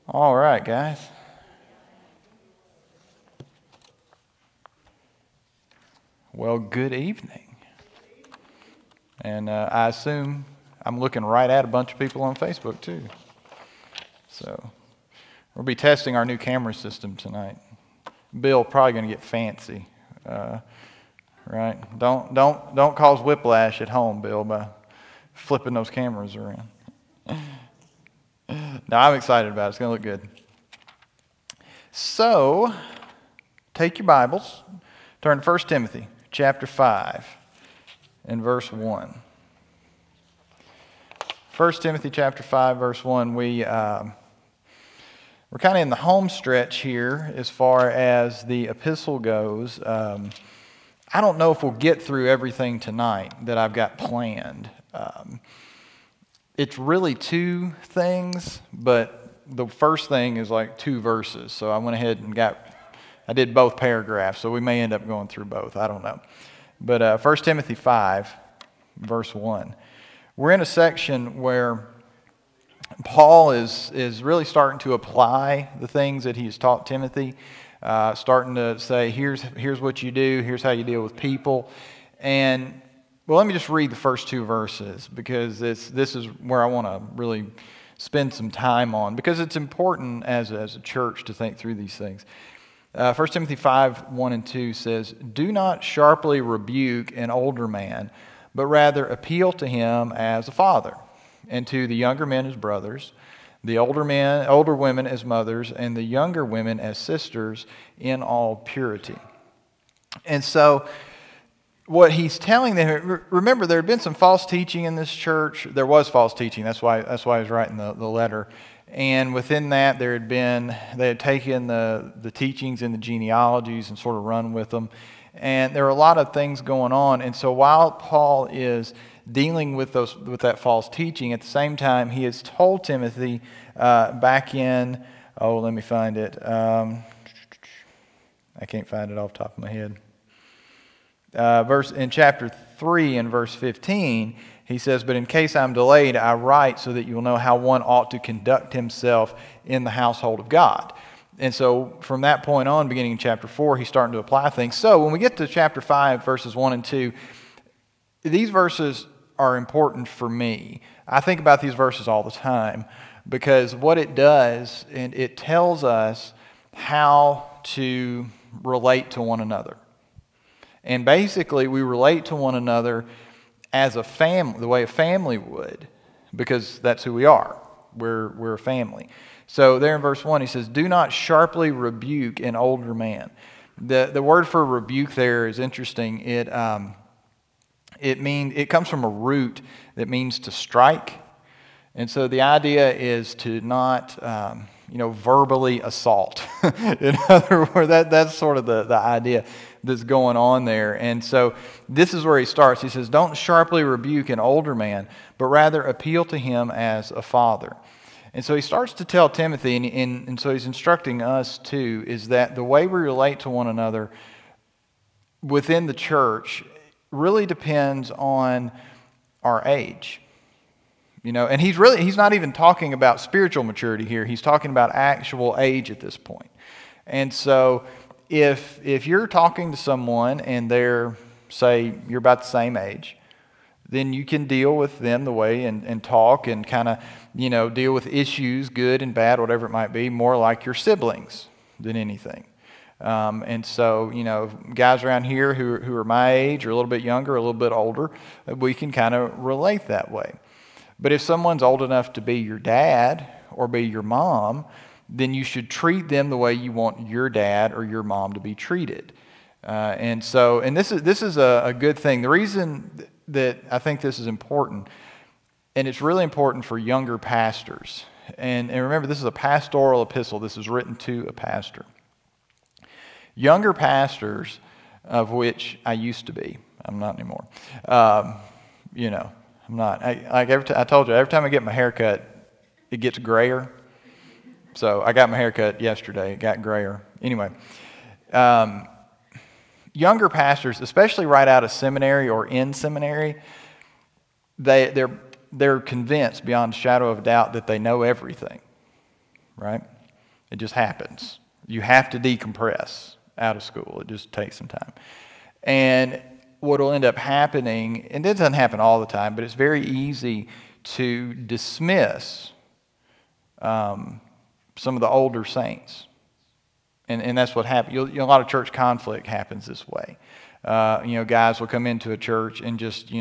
All right, guys. Well, good evening. And I assume I'm looking right at a bunch of people on Facebook, too. So we'll be testing our new camera system tonight. Bill probably going to get fancy, right? Don't cause whiplash at home, Bill, by flipping those cameras around. No, I'm excited about it. It's going to look good. So, take your Bibles, turn to 1 Timothy chapter 5 and verse 1. 1 Timothy chapter 5, verse 1, we're kind of in the home stretch here as far as the epistle goes. I don't know if we'll get through everything tonight that I've got planned. It's really two things, but the first thing is like two verses. So I went ahead and I did both paragraphs, so we may end up going through both. I don't know. But 1 Timothy 5, verse 1. We're in a section where Paul is really starting to apply the things that he's taught Timothy, starting to say, here's what you do, here's how you deal with people. And well, let me just read the first two verses because this is where I want to really spend some time on because it's important as a church to think through these things. 1 Timothy 5, 1 and 2 says, "Do not sharply rebuke an older man, but rather appeal to him as a father, and to the younger men as brothers, the older women as mothers, and the younger women as sisters in all purity." And so what he's telling them, remember there had been some false teaching in this church. There was false teaching. That's why he's writing the letter. And within that, they had taken the teachings and the genealogies and sort of run with them. And there are a lot of things going on. And so while Paul is dealing with that false teaching, at the same time, he has told Timothy back in, let me find it. I can't find it off the top of my head. In chapter 3 and verse 15, he says, "But in case I'm delayed, I write so that you will know how one ought to conduct himself in the household of God." And so from that point on, beginning in chapter 4, he's starting to apply things. So when we get to chapter 5, verses 1 and 2, these verses are important for me. I think about these verses all the time because what it does, and it tells us how to relate to one another. And basically, we relate to one another as a family, the way a family would, because that's who we are. We're a family. So there in verse 1, he says, "Do not sharply rebuke an older man." The word for rebuke there is interesting. It comes from a root that means to strike. And so the idea is to not verbally assault. In other words, that's sort of the idea that's going on there. And so this is where he starts. He says, "Don't sharply rebuke an older man, but rather appeal to him as a father." And so he starts to tell Timothy, and so he's instructing us too, is that the way we relate to one another within the church really depends on our age. And he's not even talking about spiritual maturity here. He's talking about actual age at this point. And so if you're talking to someone and say you're about the same age, then you can deal with them the way and talk and kind of, deal with issues, good and bad, whatever it might be, more like your siblings than anything. And so, guys around here who are my age or a little bit younger, a little bit older, we can kind of relate that way. But if someone's old enough to be your dad or be your mom, then you should treat them the way you want your dad or your mom to be treated. And this is a good thing. The reason that I think this is important, and it's really important for younger pastors, and remember, this is a pastoral epistle. This is written to a pastor. Younger pastors, of which I used to be. I'm not anymore. I'm not. I told you, every time I get my hair cut, it gets grayer. So I got my hair cut yesterday. It got grayer. Anyway, younger pastors, especially right out of seminary or in seminary, they're convinced beyond a shadow of a doubt that they know everything, right? It just happens. You have to decompress out of school. It just takes some time. And what will end up happening, and it doesn't happen all the time, but it's very easy to dismiss some of the older saints. And that's what happens. A lot of church conflict happens this way. Guys will come into a church and just,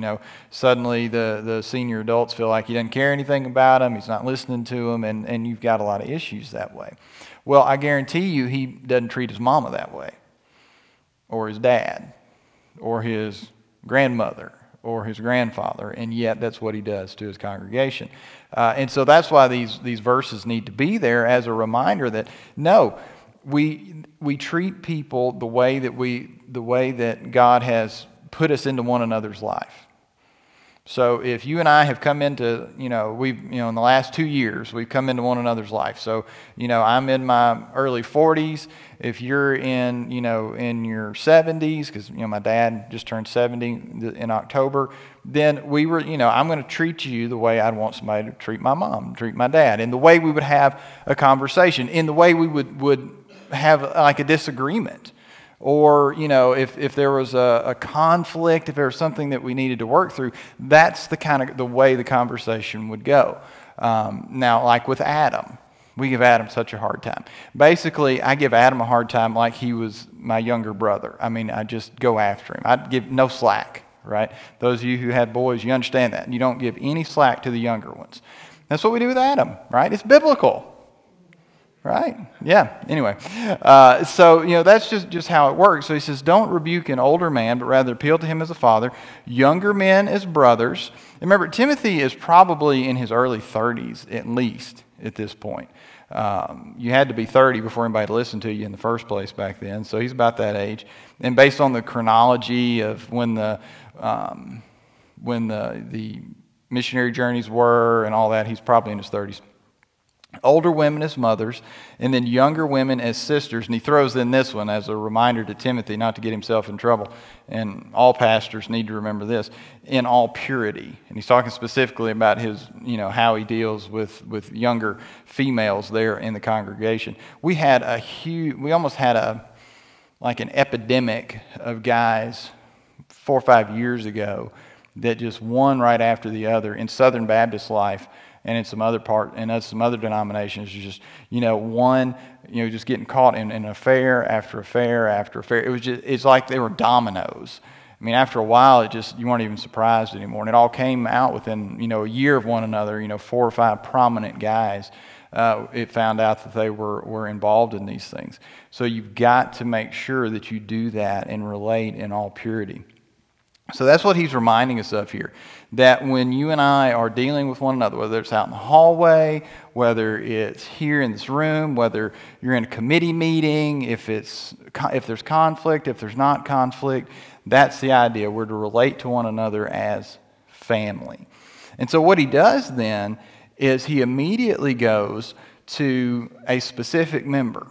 suddenly the senior adults feel like he doesn't care anything about them. He's not listening to them, and you've got a lot of issues that way. Well, I guarantee you he doesn't treat his mama that way, or his dad, or his grandmother, or his grandfather, and yet that's what he does to his congregation. And so that's why these verses need to be there as a reminder that, no, we treat people the way that God has put us into one another's life. So if you and I have come into, in the last 2 years, we've come into one another's life. So, I'm in my early 40s. If you're in your 70s, because, my dad just turned 70 in October, then I'm going to treat you the way I'd want somebody to treat my mom, treat my dad, in the way we would have a conversation, in the way we would have like a disagreement. Or, if there was a conflict, if there was something that we needed to work through, that's the way the conversation would go. Now, like with Adam, we give Adam such a hard time. Basically, I give Adam a hard time like he was my younger brother. I mean, I just go after him. I give no slack, right? Those of you who had boys, you understand that. You don't give any slack to the younger ones. That's what we do with Adam, right? It's biblical. Right? Yeah. Anyway, so that's just how it works. So he says, don't rebuke an older man, but rather appeal to him as a father. Younger men as brothers. And remember, Timothy is probably in his early 30s at least at this point. You had to be 30 before anybody listened to you in the first place back then. So he's about that age. And based on the chronology of when the missionary journeys were and all that, he's probably in his 30s. Older women as mothers, and then younger women as sisters. And he throws in this one as a reminder to Timothy not to get himself in trouble. And all pastors need to remember this, in all purity. And he's talking specifically about his, how he deals with younger females there in the congregation. We almost had an epidemic of guys 4 or 5 years ago that just one right after the other in Southern Baptist life. And in some other denominations, just just getting caught in affair after affair after affair. It's like they were dominoes. I mean, after a while, you weren't even surprised anymore, and it all came out within a year of one another. 4 or 5 prominent guys, it found out that they were involved in these things. So you've got to make sure that you do that and relate in all purity. So that's what he's reminding us of here, that when you and I are dealing with one another, whether it's out in the hallway, whether it's here in this room, whether you're in a committee meeting, if there's conflict, if there's not conflict, that's the idea. We're to relate to one another as family. And so what he does then is he immediately goes to a specific member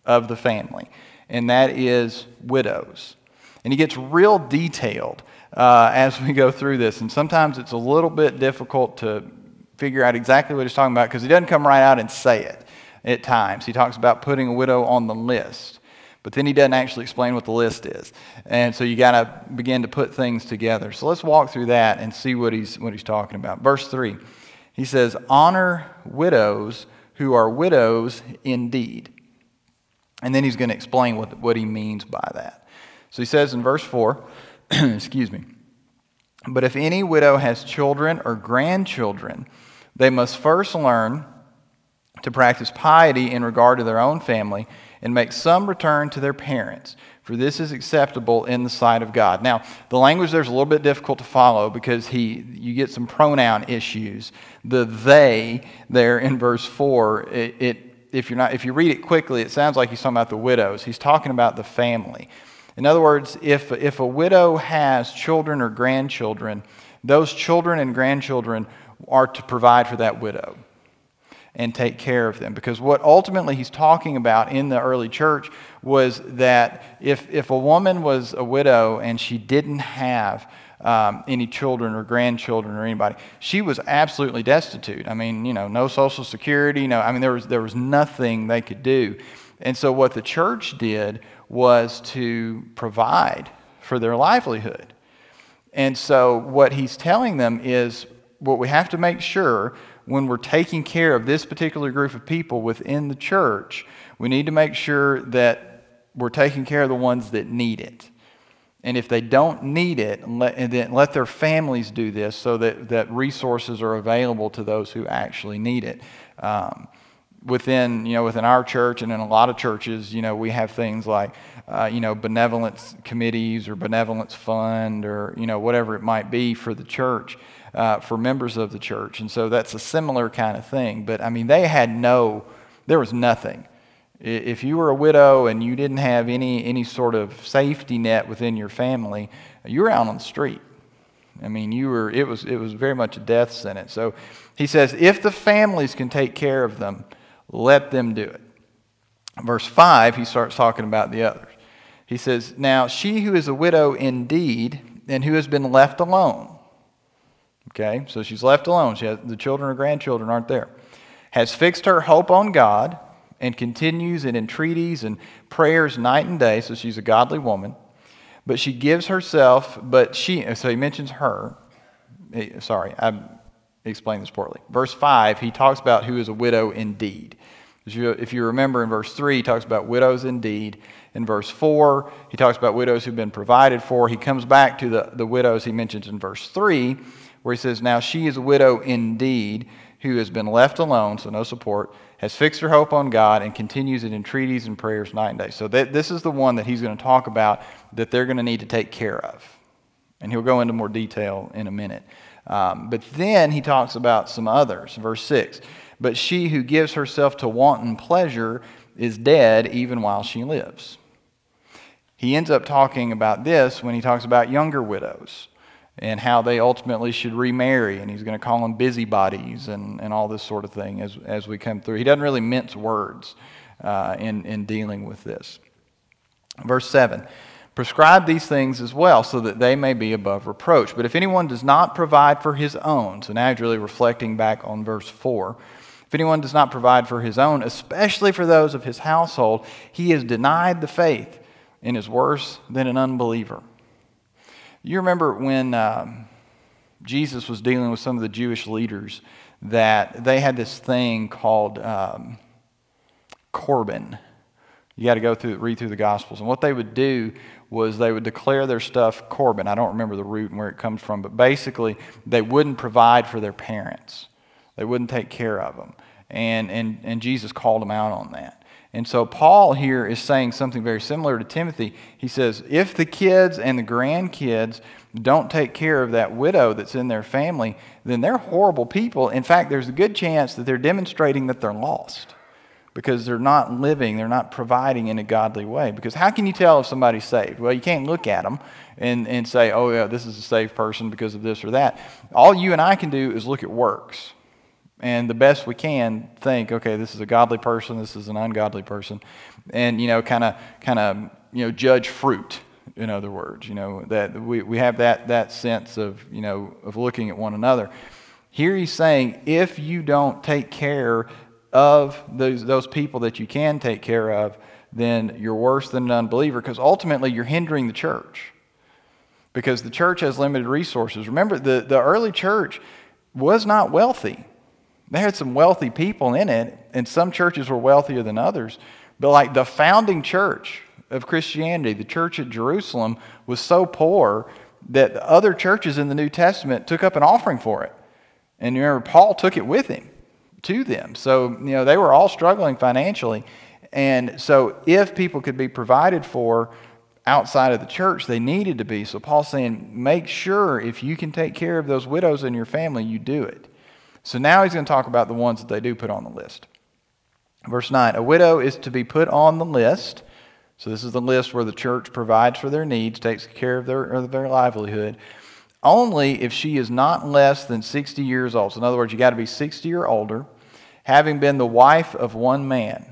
of the family, and that is widows. And he gets real detailed as we go through this. And sometimes it's a little bit difficult to figure out exactly what he's talking about because he doesn't come right out and say it at times. He talks about putting a widow on the list. But then he doesn't actually explain what the list is. And so you got to begin to put things together. So let's walk through that and see what he's talking about. Verse 3, he says, honor widows who are widows indeed. And then he's going to explain what he means by that. So he says in verse 4, excuse me, but if any widow has children or grandchildren, they must first learn to practice piety in regard to their own family and make some return to their parents, for this is acceptable in the sight of God. Now, the language there's a little bit difficult to follow because you get some pronoun issues. The they there in verse 4, if you read it quickly, it sounds like he's talking about the widows. He's talking about the family. In other words, if a widow has children or grandchildren, those children and grandchildren are to provide for that widow and take care of them. Because what ultimately he's talking about in the early church was that if a woman was a widow and she didn't have any children or grandchildren or anybody. She was absolutely destitute. I mean, no Social Security. There was nothing they could do. And so what the church did was to provide for their livelihood. And so what he's telling them is what we have to make sure when we're taking care of this particular group of people within the church, we need to make sure that we're taking care of the ones that need it. And if they don't need it, then let their families do this so that resources are available to those who actually need it. Within our church and in a lot of churches, we have things like, benevolence committees or benevolence fund or, whatever it might be for the church, for members of the church. And so that's a similar kind of thing. But, there was nothing. If you were a widow and you didn't have any sort of safety net within your family, you were out on the street. It was very much a death sentence. So he says, if the families can take care of them, let them do it. Verse 5, he starts talking about the others. He says, now she who is a widow indeed, and who has been left alone. Okay, so she's left alone. The children or grandchildren aren't there. Has fixed her hope on God, and continues in entreaties and prayers night and day. So she's a godly woman. But she gives herself, so he mentions her. Sorry, I explained this poorly. Verse 5, he talks about who is a widow indeed. If you remember in verse 3, he talks about widows indeed. In verse 4, he talks about widows who've been provided for. He comes back to the widows he mentions in verse 3, where he says, now she is a widow indeed, who has been left alone, so no support, has fixed her hope on God, and continues in entreaties and prayers night and day. So this is the one that he's going to talk about that they're going to need to take care of. And he'll go into more detail in a minute. But then he talks about some others. Verse 6, but she who gives herself to wanton pleasure is dead even while she lives. He ends up talking about this when he talks about younger widows and how they ultimately should remarry, and he's going to call them busybodies and all this sort of thing as we come through. He doesn't really mince words in dealing with this. Verse 7, prescribe these things as well, so that they may be above reproach. But if anyone does not provide for his own, so now he's really reflecting back on verse 4, if anyone does not provide for his own, especially for those of his household, he has denied the faith and is worse than an unbeliever. You remember when Jesus was dealing with some of the Jewish leaders that they had this thing called Corban. You got to read through the Gospels. And what they would do was they would declare their stuff Corban. I don't remember the root and where it comes from, but basically they wouldn't provide for their parents. They wouldn't take care of them. And Jesus called them out on that. And so Paul here is saying something very similar to Timothy. He says, if the kids and the grandkids don't take care of that widow that's in their family, then they're horrible people. In fact, there's a good chance that they're demonstrating that they're lost because they're not living, they're not providing in a godly way. Because how can you tell if somebody's saved? Well, you can't look at them and say, oh yeah, this is a saved person because of this or that. All you and I can do is look at works. And the best we can think, okay, this is a godly person, this is an ungodly person, and kind of judge fruit. In other words, that we have that sense of of looking at one another. Here he's saying, if you don't take care of those people that you can take care of, then you're worse than an unbeliever, because ultimately you're hindering the church. Because the church has limited resources. Remember, the early church was not wealthy. They had some wealthy people in it, and some churches were wealthier than others. But like the founding church of Christianity, the church at Jerusalem, was so poor that the other churches in the New Testament took up an offering for it. And you remember, Paul took it with him to them. So, they were all struggling financially. And so if people could be provided for outside of the church, they needed to be. So Paul's saying, make sure if you can take care of those widows in your family, you do it. So now he's going to talk about the ones that they do put on the list. Verse 9, a widow is to be put on the list. So this is the list where the church provides for their needs, takes care of their livelihood, only if she is not less than 60 years old. So in other words, you got to be 60 or older, having been the wife of one man.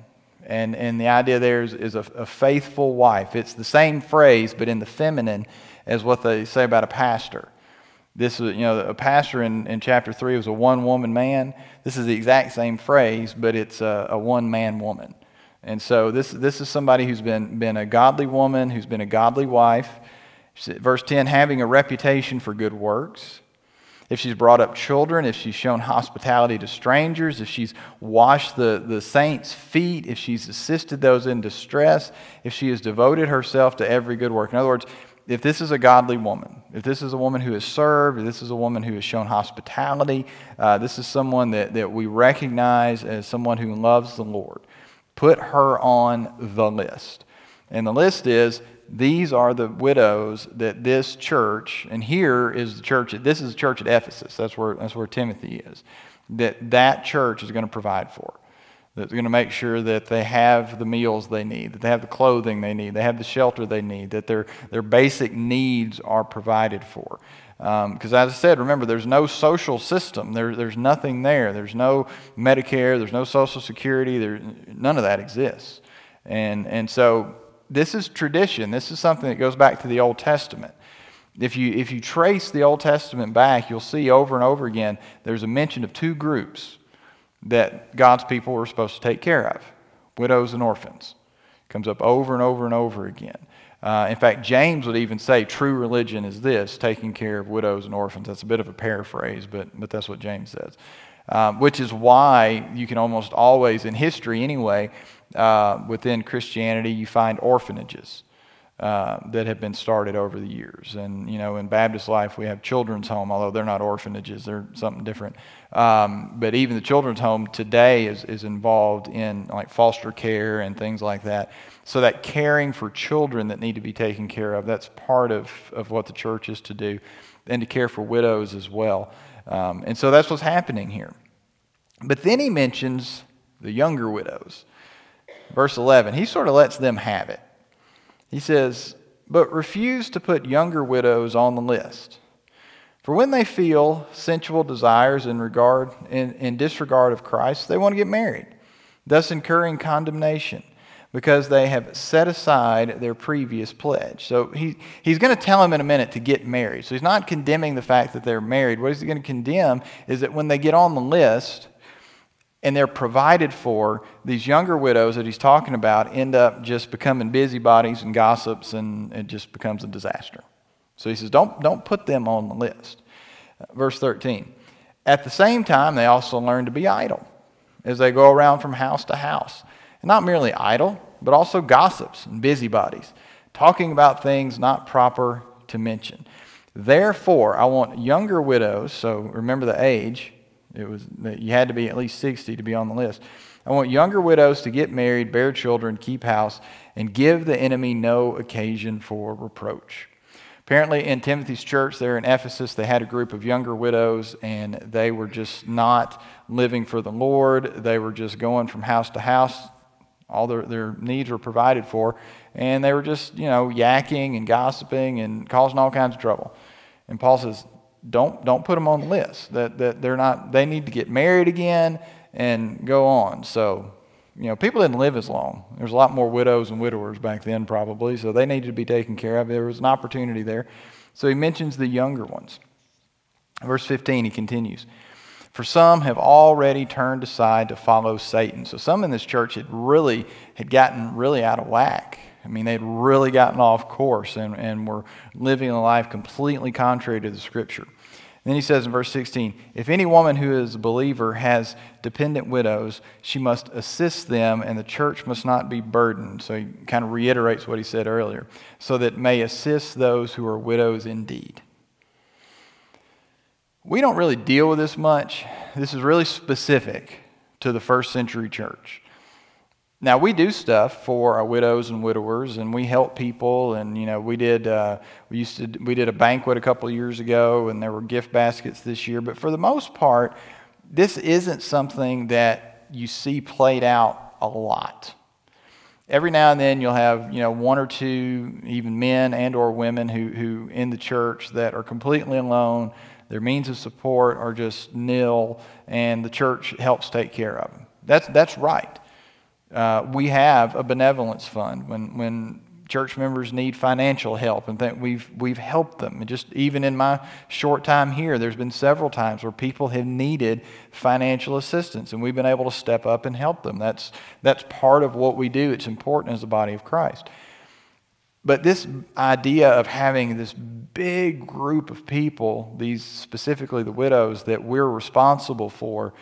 And the idea there is a faithful wife. It's the same phrase, but in the feminine as what they say about a pastor. This was, a pastor in chapter 3 was a one-woman man. This is the exact same phrase, but it's a one-man woman. And so this is somebody who's been a godly woman, who's been a godly wife. Verse 10, having a reputation for good works. If she's brought up children, if she's shown hospitality to strangers, if she's washed the saints' feet, if she's assisted those in distress, if she has devoted herself to every good work. In other words, if this is a godly woman, if this is a woman who has served, if this is a woman who has shown hospitality, this is someone that we recognize as someone who loves the Lord, put her on the list. And the list is, these are the widows that this church, and here is the church, this is the church at Ephesus, that's where Timothy is, that church is going to provide for. That's going to make sure that they have the meals they need, that they have the clothing they need, they have the shelter they need, that their basic needs are provided for. Because as I said, remember, there's no social system. There's nothing there. There's no Medicare. There's no Social Security. None of that exists. And so this is tradition. This is something that goes back to the Old Testament. If you trace the Old Testament back, you'll see over and over again there's a mention of two groups that God's people were supposed to take care of, widows and orphans. It comes up over and over and over again. In fact, James would even say true religion is this, taking care of widows and orphans. That's a bit of a paraphrase, but that's what James says. Which is why you can almost always, in history anyway, within Christianity, you find orphanages that have been started over the years. And, in Baptist life, we have children's home, although they're not orphanages, they're something different. But even the children's home today is involved in like foster care and things like that. So that caring for children that need to be taken care of, that's part of what the church is to do, and to care for widows as well. And so that's what's happening here. But then he mentions the younger widows. Verse 11, he sort of lets them have it. He says, but refuse to put younger widows on the list. For when they feel sensual desires in disregard of Christ, they want to get married, thus incurring condemnation, because they have set aside their previous pledge. So he's going to tell them in a minute to get married. So he's not condemning the fact that they're married. What he's going to condemn is that when they get on the list and they're provided for, these younger widows that he's talking about end up just becoming busybodies and gossips, and it just becomes a disaster. So he says, don't put them on the list. Verse 13, at the same time, they also learn to be idle as they go around from house to house. And not merely idle, but also gossips and busybodies, talking about things not proper to mention. Therefore, I want younger widows, so remember the age, it was that you had to be at least 60 to be on the list. I want younger widows to get married, bear children, keep house, and give the enemy no occasion for reproach. Apparently in Timothy's church there in Ephesus, they had a group of younger widows, and they were just not living for the Lord. They were just going from house to house. All their needs were provided for, and they were just, yakking and gossiping and causing all kinds of trouble. And Paul says, don't put them on the list. That they're not. They need to get married again and go on. So, people didn't live as long. There's a lot more widows and widowers back then probably, so they needed to be taken care of. There was an opportunity there. So he mentions the younger ones. Verse 15, he continues. For some have already turned aside to follow Satan. So some in this church had gotten really out of whack. I mean, they'd really gotten off course and were living a life completely contrary to the Scripture. And then he says in verse 16, if any woman who is a believer has dependent widows, she must assist them, and the church must not be burdened. So he kind of reiterates what he said earlier, so that it may assist those who are widows indeed. We don't really deal with this much. This is really specific to the first century church. Now, we do stuff for our widows and widowers, and we help people. And we did a banquet a couple of years ago, and there were gift baskets this year. But for the most part, this isn't something that you see played out a lot. Every now and then, you'll have one or two, even men and or women who in the church that are completely alone. Their means of support are just nil, and the church helps take care of them. That's right. We have a benevolence fund. When church members need financial help, and that we've helped them. And just even in my short time here, there's been several times where people have needed financial assistance, and we've been able to step up and help them. That's part of what we do. It's important as the body of Christ. But this idea of having this big group of people, these specifically the widows, that we're responsible for,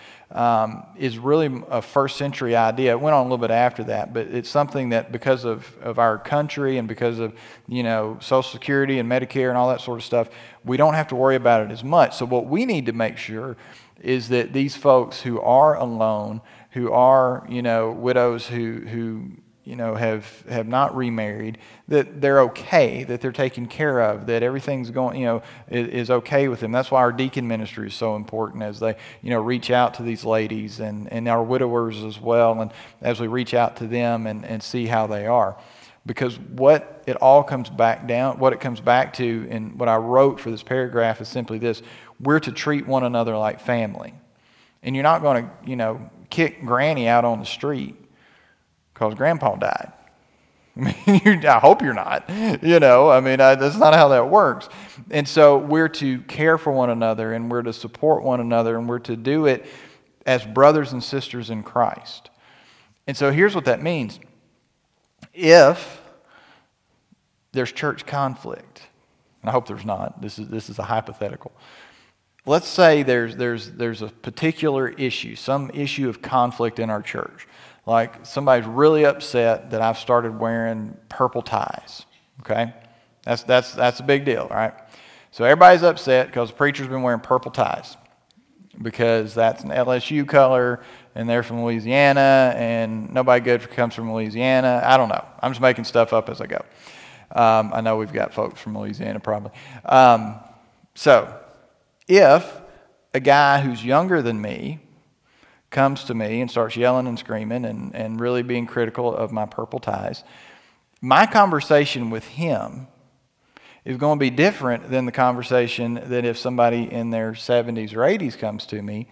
is really a first century idea. It went on a little bit after that, but it's something that because of our country and because of Social Security and Medicare and all that sort of stuff, we don't have to worry about it as much. So what we need to make sure is that these folks who are alone, who are widows who have not remarried, that they're okay, that they're taken care of, that everything's going, is okay with them. That's why our deacon ministry is so important, as they, reach out to these ladies and our widowers as well, and as we reach out to them and see how they are. Because what it comes back to, and what I wrote for this paragraph is simply this: we're to treat one another like family. And you're not going to, kick Granny out on the street because Grandpa died. I hope you're not. That's not how that works. And so we're to care for one another, and we're to support one another, and we're to do it as brothers and sisters in Christ. And so here's what that means. If there's church conflict, and I hope there's not, this is a hypothetical. Let's say there's a particular issue, some issue of conflict in our church. Like somebody's really upset that I've started wearing purple ties. Okay? That's a big deal, right? So everybody's upset because the preacher's been wearing purple ties because that's an LSU color and they're from Louisiana and nobody good comes from Louisiana. I don't know. I'm just making stuff up as I go. I know we've got folks from Louisiana probably. So if a guy who's younger than me comes to me and starts yelling and screaming and really being critical of my purple ties, my conversation with him is going to be different than the conversation that if somebody in their 70s or 80s comes to me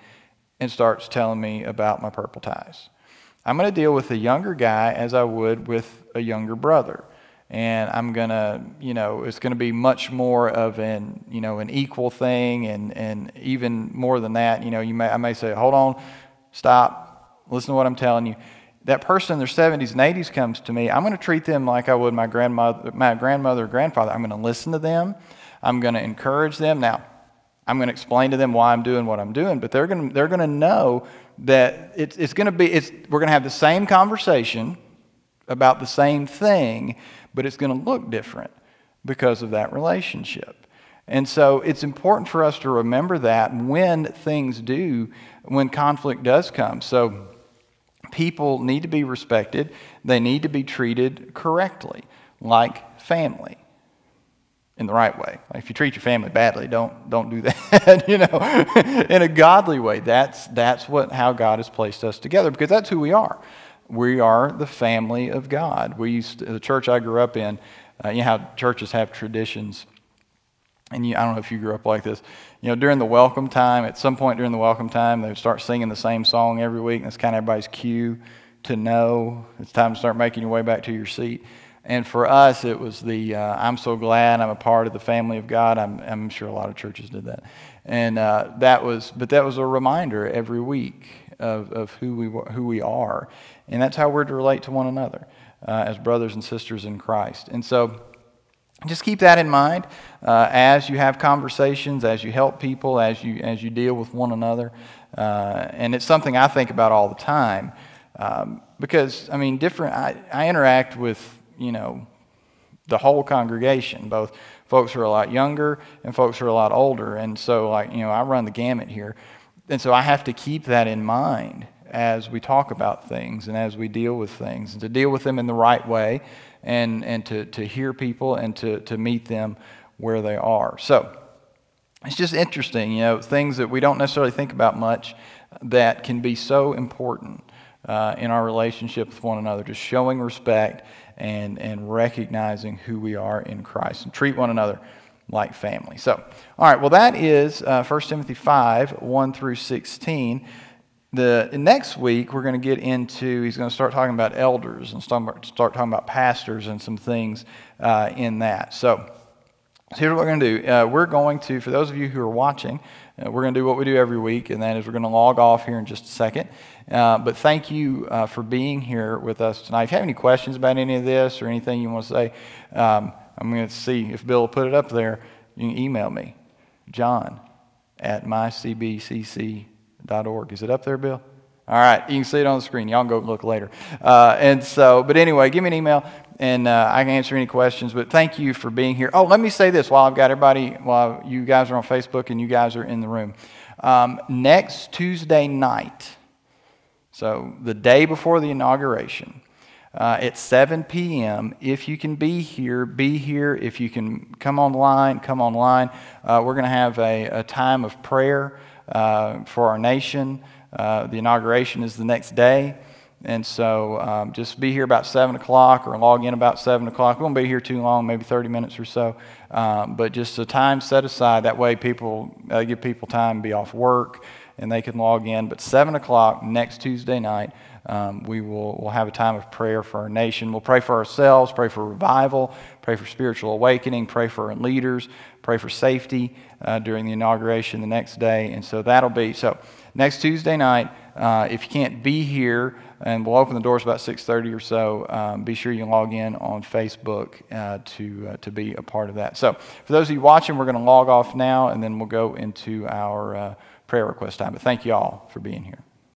and starts telling me about my purple ties. I'm going to deal with a younger guy as I would with a younger brother. And I'm going to, it's going to be much more of an equal thing, and even more than that, I may say, hold on, stop, listen to what I'm telling you. That person in their 70s and 80s comes to me, I'm going to treat them like I would my grandmother or grandfather. I'm going to listen to them. I'm going to encourage them. Now, I'm going to explain to them why I'm doing what I'm doing, but they're going to know that we're going to have the same conversation about the same thing, but it's going to look different because of that relationship. And so it's important for us to remember that when conflict does come. So people need to be respected. They need to be treated correctly, like family, in the right way. If you treat your family badly, don't do that. In a godly way. That's how God has placed us together, because that's who we are. We are the family of God. The church I grew up in, how churches have traditions. And I don't know if you grew up like this. During the welcome time, at some point during the welcome time, they would start singing the same song every week. And that's kind of everybody's cue to know it's time to start making your way back to your seat. And for us, it was I'm so glad I'm a part of the family of God. I'm sure a lot of churches did that. And that was a reminder every week of who we are. And that's how we're to relate to one another as brothers and sisters in Christ. And so just keep that in mind as you have conversations, as you help people, as you deal with one another. And it's something I think about all the time because, I interact with, the whole congregation, both folks who are a lot younger and folks who are a lot older. And so, I run the gamut here. And so I have to keep that in mind as we talk about things and as we deal with things, and to deal with them in the right way, and to hear people and to meet them where they are. So it's just interesting, things that we don't necessarily think about much that can be so important in our relationship with one another, just showing respect and recognizing who we are in Christ, and treat one another like family. So, all right, well, that is 1 Timothy 5, 1 through 16. next week, we're going to get into, he's going to start talking about elders and start talking about pastors and some things in that. So here's what we're going to do. We're going to, for those of you who are watching, we're going to do what we do every week, and that is we're going to log off here in just a second. But thank you for being here with us tonight. If you have any questions about any of this or anything you want to say, I'm going to see if Bill will put it up there. You can email me, john@mycbcc.org. Is it up there, Bill? All right, you can see it on the screen. Y'all can go look later. But anyway, give me an email, and I can answer any questions. But thank you for being here. Oh, let me say this while I've got everybody, while you guys are on Facebook and you guys are in the room. Next Tuesday night, so the day before the inauguration, at 7 p.m. If you can be here, be here. If you can come online, come online. We're going to have a time of prayer for our nation. The inauguration is the next day. And so just be here about 7 o'clock or log in about 7 o'clock. We won't be here too long, maybe 30 minutes or so. But just a time set aside. That way people give people time to be off work and they can log in. But 7 o'clock next Tuesday night, we'll have a time of prayer for our nation. We'll pray for ourselves, pray for revival, pray for spiritual awakening, pray for our leaders, pray for safety during the inauguration the next day. And so that'll be, so next Tuesday night, if you can't be here, and we'll open the doors about 6:30 or so, be sure you log in on Facebook to be a part of that. So for those of you watching, we're going to log off now, and then we'll go into our prayer request time. But thank you all for being here.